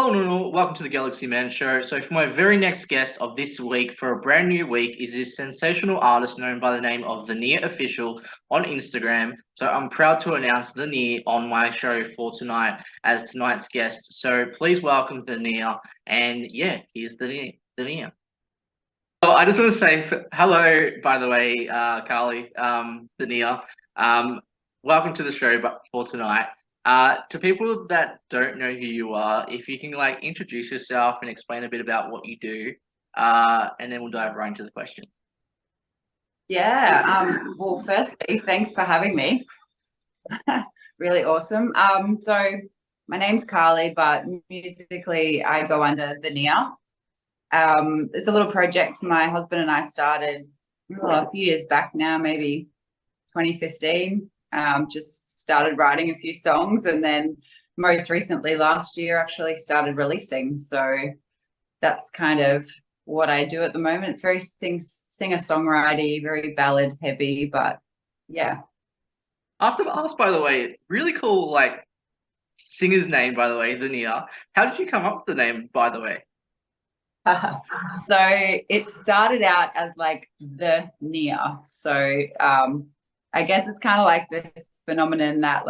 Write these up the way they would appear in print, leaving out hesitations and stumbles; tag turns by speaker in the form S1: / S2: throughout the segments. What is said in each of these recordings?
S1: Hello, Noodle. Welcome to the Galaxy Man Show. So, for my very next guest of this week, for a brand new week, is this sensational artist known by the name of THENEAR Official on Instagram. So, I'm proud to announce THENEAR on my show for tonight as tonight's guest. So, please welcome THENEAR. And yeah, here's THENEAR. Well, I just want to say hello, by the way, Carly, THENEAR. Um, Welcome to the show for tonight. To people that don't know who you are, if you can introduce yourself and explain a bit about what you do, and then we'll dive right into the questions.
S2: Yeah. Well, firstly, thanks for having me. Really awesome. So my name's Carly, but musically I go under THENEAR. It's a little project my husband and I started a few years back now, maybe 2015. Just started writing a few songs, and then most recently last year actually started releasing. So that's kind of what I do at the moment. It's very singer-songwriter, very ballad heavy, but yeah.
S1: I have to ask, by the way, really cool singer's name, by the way, THENEAR. How did you come up with the name, by the way?
S2: So it started out as the near. So I guess it's kind of like this phenomenon that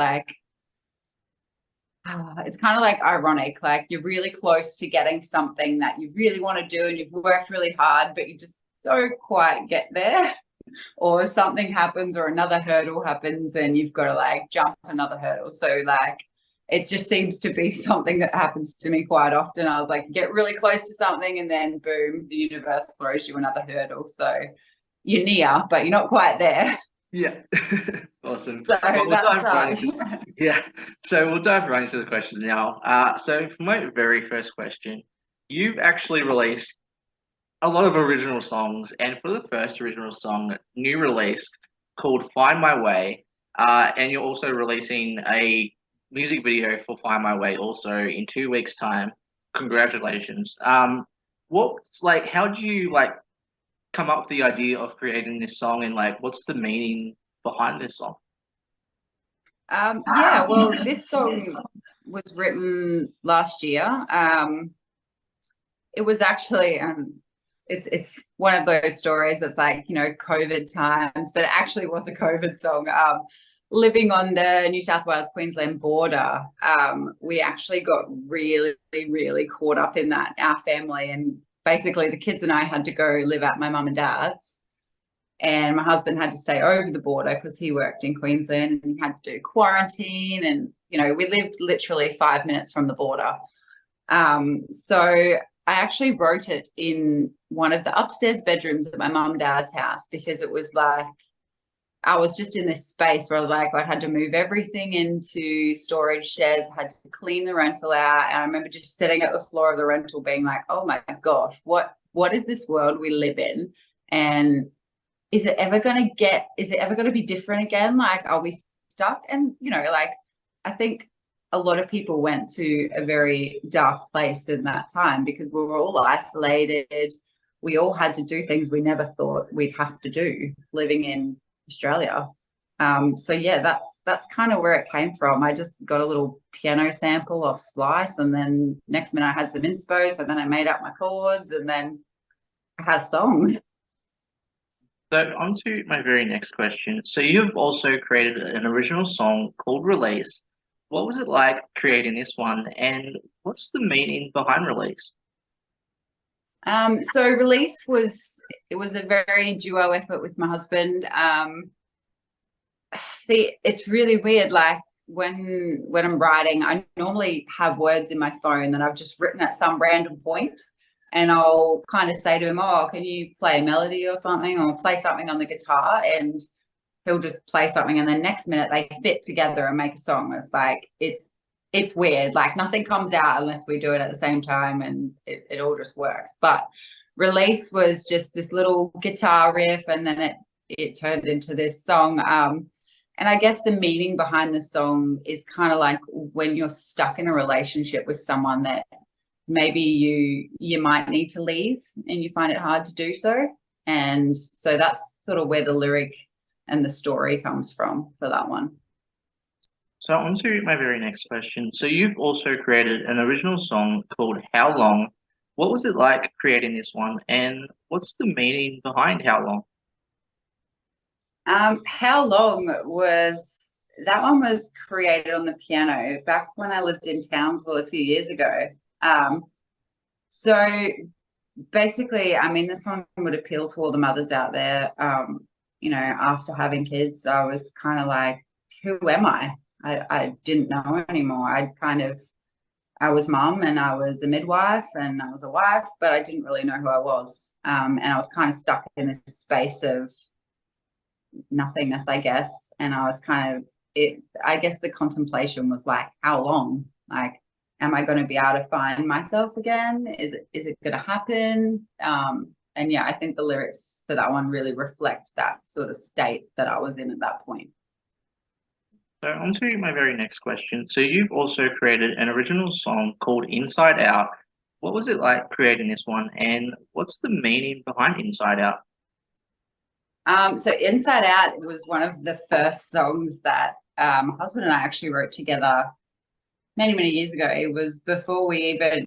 S2: it's kind of ironic, you're really close to getting something that you really want to do and you've worked really hard, but you just don't quite get there. Or something happens or another hurdle happens and you've got to jump another hurdle. So it just seems to be something that happens to me quite often. I was get really close to something and then boom, the universe throws you another hurdle. So you're near, but you're not quite there.
S1: Yeah. Awesome.
S2: So
S1: Well,
S2: we'll
S1: dive right into the questions now. So for my very first question, you've actually released a lot of original songs, and for the first original song, new release called "Find My Way," and you're also releasing a music video for "Find My Way" also in 2 weeks' time. Congratulations. What's how do you come up with the idea of creating this song, and what's the meaning behind this song?
S2: Yeah, well, this song was written last year. It was actually it's one of those stories that's COVID times, but it actually was a COVID song. Living on the New South Wales Queensland border, we actually got really, really caught up in that, our family, and basically the kids and I had to go live at my mum and dad's, and my husband had to stay over the border because he worked in Queensland and he had to do quarantine, and we lived literally 5 minutes from the border. So I actually wrote it in one of the upstairs bedrooms at my mum and dad's house, because it was I was just in this space where I had to move everything into storage sheds, had to clean the rental out. And I remember just sitting at the floor of the rental being oh my gosh, what is this world we live in? And is it ever going to be different again? Are we stuck? And, I think a lot of people went to a very dark place in that time because we were all isolated. We all had to do things we never thought we'd have to do living in Australia. So yeah, that's kind of where it came from. I just got a little piano sample off Splice, and then next minute I had some inspo, and then I made up my chords, and then I had a song.
S1: So on to my very next question. So you've also created an original song called Release. What was it like creating this one, and what's the meaning behind Release?
S2: So Release was a very duo effort with my husband. See, it's really weird. When I'm writing, I normally have words in my phone that I've just written at some random point, and I'll kind of say to him, "Oh, can you play a melody or something, or play something on the guitar?" And he'll just play something, and then next minute they fit together and make a song. It's weird. Nothing comes out unless we do it at the same time, and it all just works. But Release was just this little guitar riff, and then it turned into this song. And I guess the meaning behind the song is kind of when you're stuck in a relationship with someone that maybe you might need to leave and you find it hard to do so. And so that's sort of where the lyric and the story comes from for that one.
S1: So on to my very next question. So you've also created an original song called How Long. What was it like creating this one, and what's the meaning behind How Long?
S2: How long was that one was created on the piano back when I lived in Townsville a few years ago. So basically, I mean, this one would appeal to all the mothers out there. After having kids, I was kind of like, who am I? I didn't know anymore. I was mum and I was a midwife and I was a wife, but I didn't really know who I was. And I was kind of stuck in this space of nothingness, I guess. And I was kind of I guess the contemplation was like, how long? Like, am I going to be able to find myself again? Is it going to happen? And yeah, I think the lyrics for that one really reflect that sort of state that I was in at that point.
S1: So on to my very next question. So you've also created an original song called Inside Out. What was it like creating this one, and what's the meaning behind Inside Out?
S2: So Inside Out was one of the first songs that my husband and I actually wrote together many, many years ago. It was before I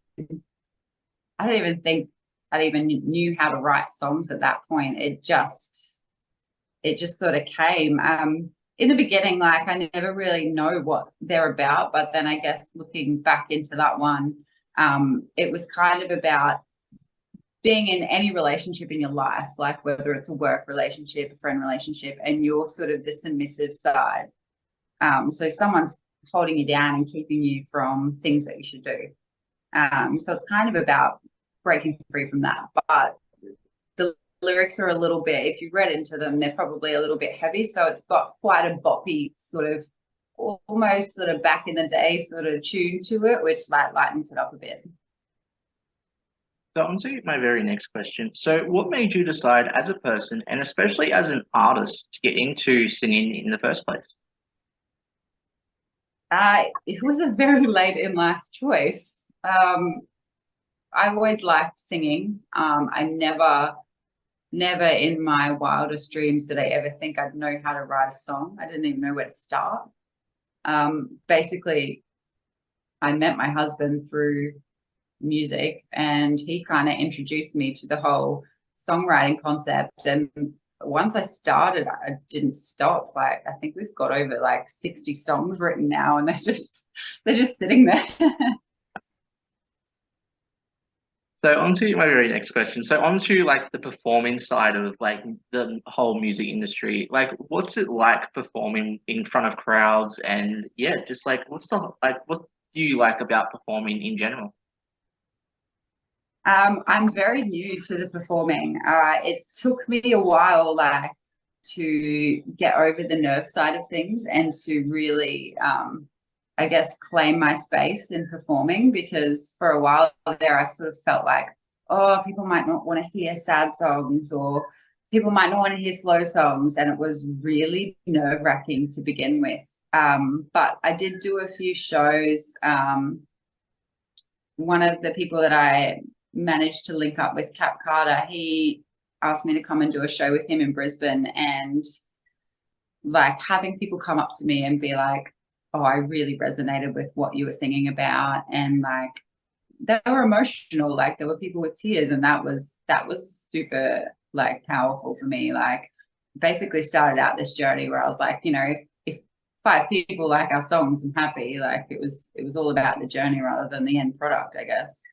S2: don't even think I even knew how to write songs at that point. It just sort of came. In the beginning, like I never really know what they're about, but then I guess looking back into that one, it was kind of about being in any relationship in your life, like whether it's a work relationship, a friend relationship, and you're sort of the submissive side. So someone's holding you down and keeping you from things that you should do. So it's kind of about breaking free from that. But the lyrics are a little bit, if you read into them, they're probably a little bit heavy. So it's got quite a boppy sort of almost sort of back in the day sort of tune to it, which lightens it up a bit.
S1: So on to my very next question. So what made you decide as a person, and especially as an artist, to get into singing in the first place?
S2: It was a very late in life choice. I always liked singing. I never in my wildest dreams did I ever think I'd know how to write a song. I didn't even know where to start. Basically, I met my husband through music and he kind of introduced me to the whole songwriting concept. And once I started, I didn't stop. Like I think we've got over like 60 songs written now and they're just sitting there.
S1: So on to my very next question. So on to like the performing side of like the whole music industry. Like what's it like performing in front of crowds, and yeah, just like what do you like about performing in general?
S2: I'm very new to the performing. It took me a while, like, to get over the nerve side of things and to really, I guess, claim my space in performing. Because for a while there, I sort of felt like, oh, people might not want to hear sad songs, or people might not want to hear slow songs, and it was really nerve-wracking to begin with. But I did do a few shows. One of the people that I managed to link up with, Cap Carter, he asked me to come and do a show with him in Brisbane, and like having people come up to me and be like, oh, I really resonated with what you were singing about, and like they were emotional, like there were people with tears, and that was super like powerful for me. Like basically started out this journey where I was like, if 5 people like our songs, I'm happy. Like it was all about the journey rather than the end product, I guess.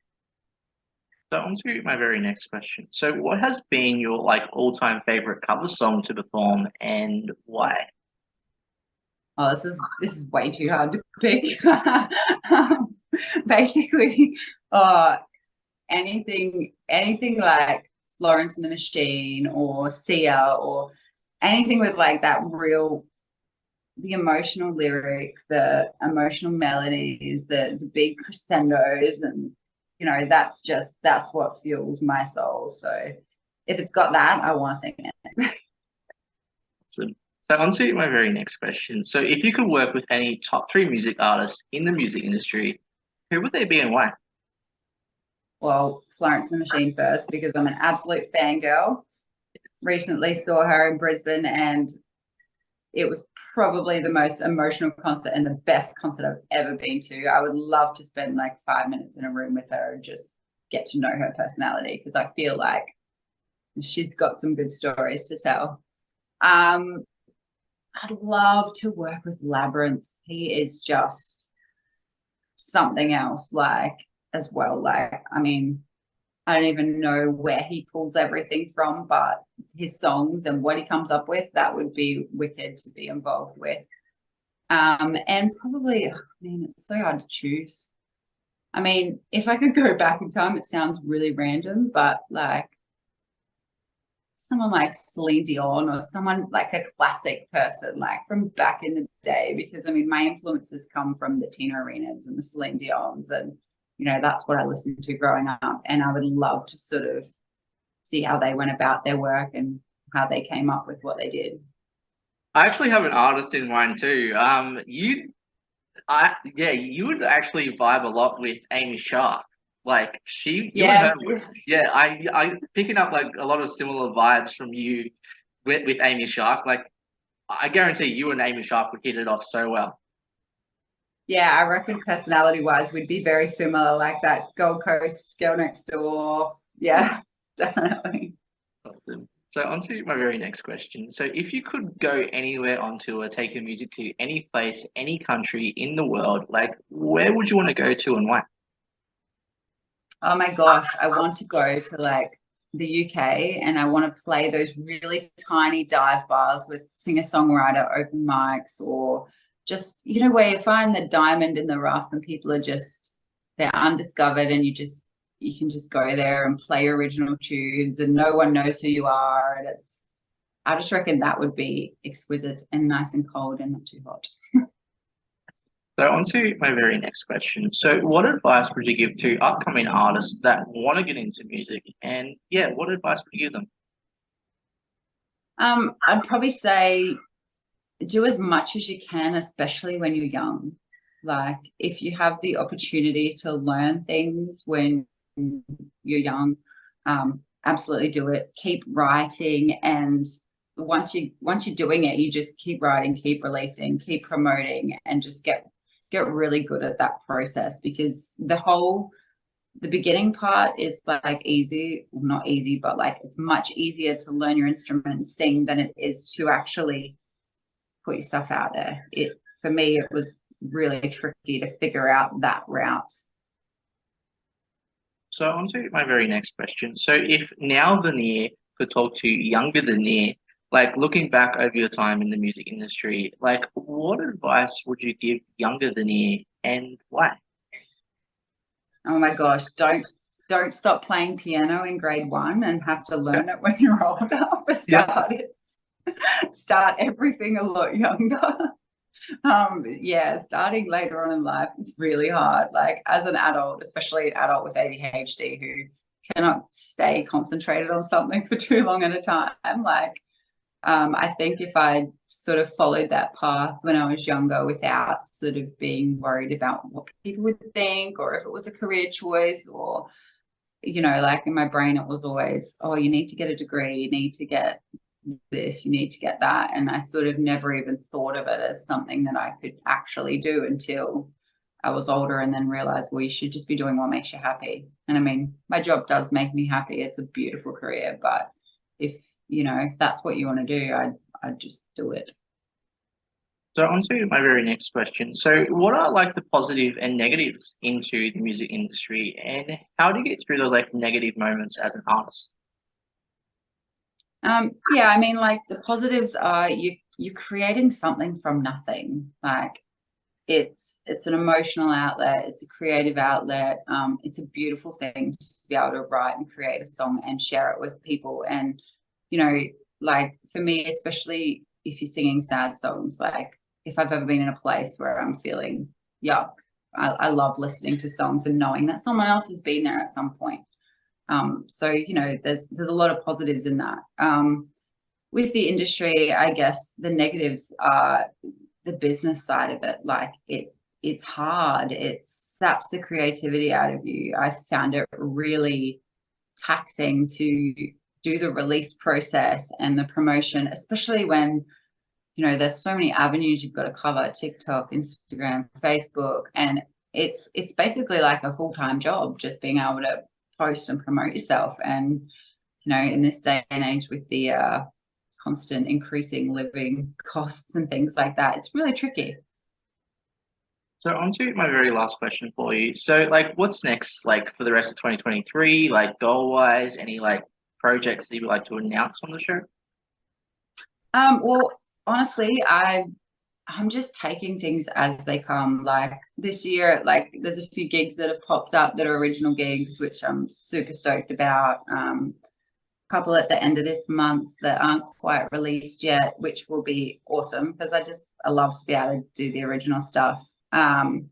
S1: So on to my very next question. So what has been your like all-time favorite cover song to perform, and why?
S2: Oh, this is way too hard to pick. Basically, uh, anything like Florence and the Machine or Sia or anything with like that real the emotional lyric, the emotional melodies, the big crescendos, and that's what fuels my soul. So if it's got that, I want to sing it.
S1: So, so on to my very next question. So if you could work with any top three music artists in the music industry, who would they be and why?
S2: Well, Florence and the Machine first, because I'm an absolute fangirl. Recently saw her in Brisbane, and it was probably the most emotional concert and the best concert I've ever been to. I would love to spend like 5 minutes in a room with her and just get to know her personality, because I feel like she's got some good stories to tell. I'd love to work with Labyrinth. He is just something else, like, as well. Like, I mean, I don't even know where he pulls everything from, but his songs and what he comes up with, that would be wicked to be involved with. And probably, I mean, it's so hard to choose. I mean, if I could go back in time, it sounds really random, but like someone like Celine Dion, or someone like a classic person, like from back in the day, because I mean, my influences come from the Tina Arenas and the Celine Dions, and you know, that's what I listened to growing up. And I would love to sort of see how they went about their work and how they came up with what they did.
S1: I actually have an artist in mind too. You would actually vibe a lot with Amy Shark. Like you and
S2: Yeah,
S1: her, yeah. I picking up like a lot of similar vibes from you with Amy Shark. Like I guarantee you and Amy Shark would hit it off so well.
S2: yeah, I reckon personality wise we'd be very similar, like that Gold Coast girl next door. Yeah, definitely.
S1: Awesome. So on to my very next question. So if you could go anywhere on tour, take your music to any place, any country in the world, like where would you want to go to and why?
S2: Oh my gosh, I want to go to like the UK, and I want to play those really tiny dive bars with singer-songwriter open mics, or just, you know, where you find the diamond in the rough and people are just, they're undiscovered, and you can just go there and play original tunes and no one knows who you are. And I just reckon that would be exquisite and nice and cold and not too hot.
S1: So on to my very next question. So what advice would you give to upcoming artists that want to get into music? And yeah, what advice would you give them?
S2: I'd probably say do as much as you can, especially when you're young. Like, if you have the opportunity to learn things when you're young, absolutely do it. Keep writing, and once you're doing it, you just keep writing, keep releasing, keep promoting, and just get really good at that process, because the beginning part is like easy, well, not easy, but like it's much easier to learn your instrument and sing than it is to actually put your stuff out there. For me, it was really tricky to figure out that route.
S1: So on to my very next question. So if now THENEAR could talk to younger THENEAR, like looking back over your time in the music industry, like what advice would you give younger THENEAR and why?
S2: Oh my gosh, don't stop playing piano in grade 1 and have to learn it when you're older. For starters, start everything a lot younger. Yeah, starting later on in life is really hard. Like, as an adult, especially an adult with ADHD who cannot stay concentrated on something for too long at a time, like, I think if I sort of followed that path when I was younger without sort of being worried about what people would think, or if it was a career choice, or, you know, like in my brain, it was always, oh, you need to get a degree, you need to get this, you need to get that. And I sort of never even thought of it as something that I could actually do until I was older, and then realized, well, you should just be doing what makes you happy. And I mean, my job does make me happy. It's a beautiful career, but if that's what you want to do, I'd just do it.
S1: So on to my very next question. So what are like the positive and negatives into the music industry, and how do you get through those like negative moments as an artist?
S2: Yeah, I mean, like, the positives are you're creating something from nothing. Like, it's an emotional outlet, it's a creative outlet. It's a beautiful thing to be able to write and create a song and share it with people. And like, for me, especially if you're singing sad songs, like, if I've ever been in a place where I'm feeling yuck, I love listening to songs and knowing that someone else has been there at some point. So there's a lot of positives in that. With the industry, I guess the negatives are the business side of it. Like, it's hard, it saps the creativity out of you. I found it really taxing to do the release process and the promotion, especially when there's so many avenues you've got to cover: TikTok, Instagram, Facebook, and it's basically like a full-time job, just being able to post and promote yourself. And in this day and age with the constant increasing living costs and things like that, it's really tricky.
S1: So on to my very last question for you. So like what's next like for the rest of 2023, like goal wise, any like projects that you would like to announce on the show?
S2: Well, honestly, I'm just taking things as they come. Like this year, like there's a few gigs that have popped up that are original gigs, which I'm super stoked about. Couple at the end of this month that aren't quite released yet, which will be awesome because I love to be able to do the original stuff. And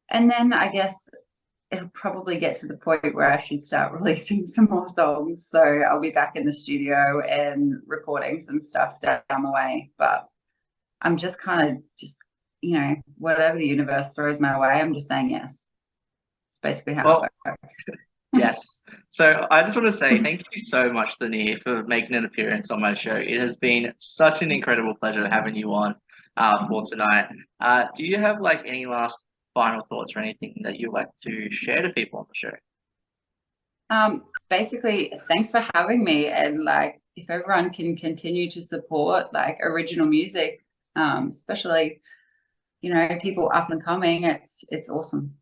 S2: then I guess it'll probably get to the point where I should start releasing some more songs. So I'll be back in the studio and recording some stuff down the way. But I'm just kind of whatever the universe throws my way, I'm just saying yes. It's basically how it works.
S1: Yes. So I just want to say thank you so much, THENEAR, for making an appearance on my show. It has been such an incredible pleasure having you on for tonight. Do you have like any last final thoughts or anything that you'd like to share to people on the show?
S2: Basically, thanks for having me. And like, if everyone can continue to support like original music, especially, people up and coming, it's awesome.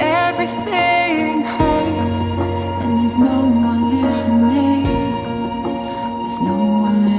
S3: Everything hurts and there's no one listening. There's no one listening.